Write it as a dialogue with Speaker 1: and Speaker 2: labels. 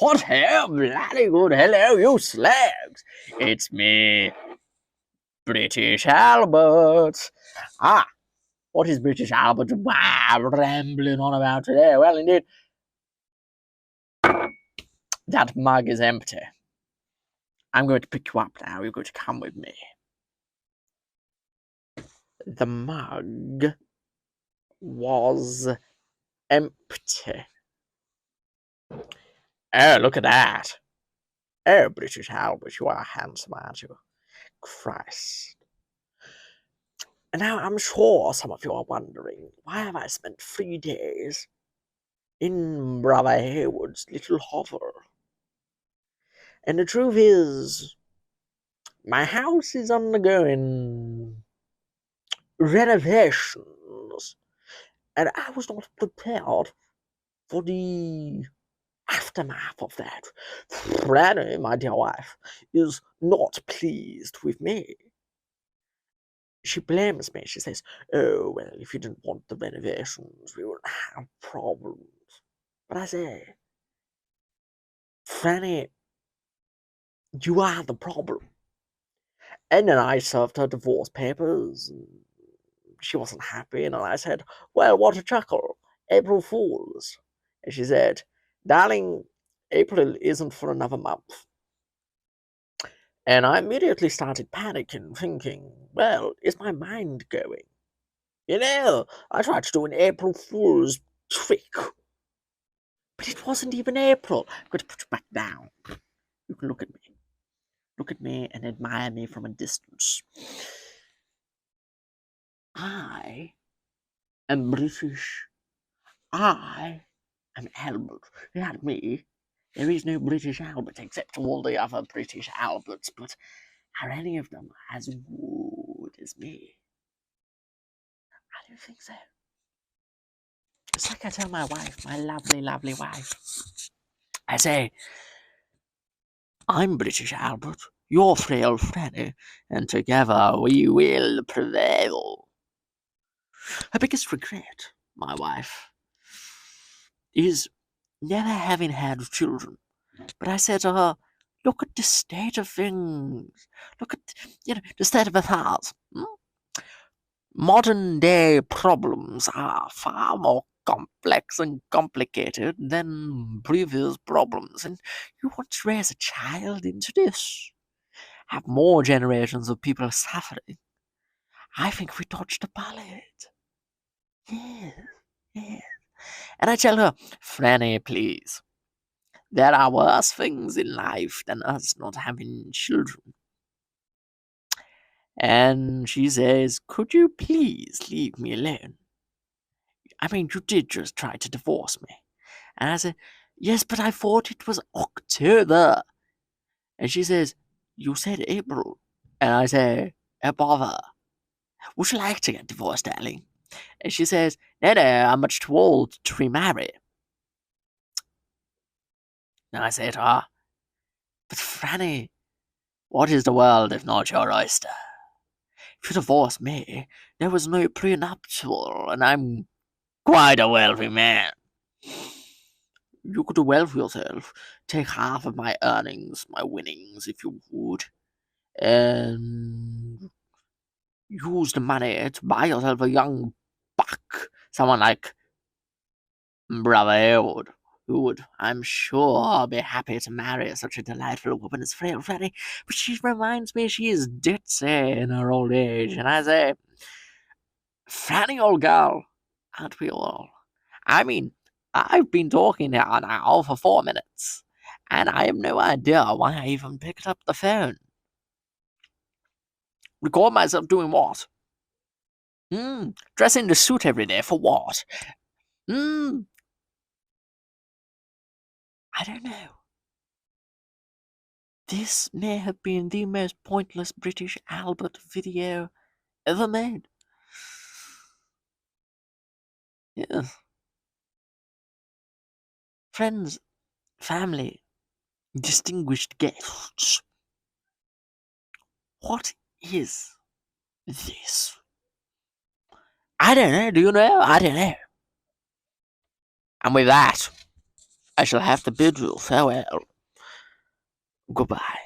Speaker 1: Hot hair, bloody good. Hello, you slags. It's me, British Albert. Ah, what is British Albert rambling on about today? Well, indeed, that mug is empty. I'm going to pick you up now. You're going to come with me. The mug was empty. Oh, look at that. Oh, British Albert, you are handsome, aren't you? Christ. And now I'm sure some of you are wondering, why have I spent 3 days in Brother Hayward's little hovel? And the truth is, my house is undergoing renovations, and I was not prepared for the aftermath of that. Franny, my dear wife, is not pleased with me. She blames me. She says, oh, well, if you didn't want the renovations, we wouldn't have problems. But I say, Franny, you are the problem. And then I served her divorce papers, and she wasn't happy, and I said, well, what a chuckle, April Fools. And she said, darling, April isn't for another month. And I immediately started panicking, thinking, well, is my mind going? You know, I tried to do an April Fool's trick, but it wasn't even April. I'm going to put you back down. You can look at me. Look at me and admire me from a distance. I am British. I am Albert. Not me. There is no British Albert except all the other British Alberts, but are any of them as good as me? I don't think so. It's like I tell my wife, my lovely, lovely wife. I say, I'm British Albert, you're frail Franny, and together we will prevail. Her biggest regret, my wife, is never having had children. But I said to her, look at the state of things. Look at, the state of affairs. Modern day problems are far more complex and complicated than previous problems, and you want to raise a child into this, have more generations of people suffering. I think we dodged a bullet. Yes. And I tell her, Franny, please, there are worse things in life than us not having children. And she says, could you please leave me alone? I mean, you did just try to divorce me. And I said, yes, but I thought it was October. And she says, you said April. And I say, bother. Would you like to get divorced, darling? And she says, no, I'm much too old to remarry. And I say to her, but Franny, what is the world if not your oyster? If you divorce me, there was no prenuptial, and I'm quite a wealthy man. You could do well for yourself. Take half of my earnings, my winnings, if you would, and use the money to buy yourself a young buck, someone like Brother Hayward, who would, I'm sure, be happy to marry such a delightful woman as Frail Franny, but she reminds me she is ditzy in her old age, and I say, Franny, old girl, aren't we all? I mean, I've been talking here now for 4 minutes, and I have no idea why I even picked up the phone. Record myself doing what? Dressing the suit every day for what? I don't know. This may have been the most pointless British Albert video ever made. Yes. Friends, family, distinguished guests. What is this? I don't know. Do you know? I don't know. And with that, I shall have to bid you farewell. Goodbye.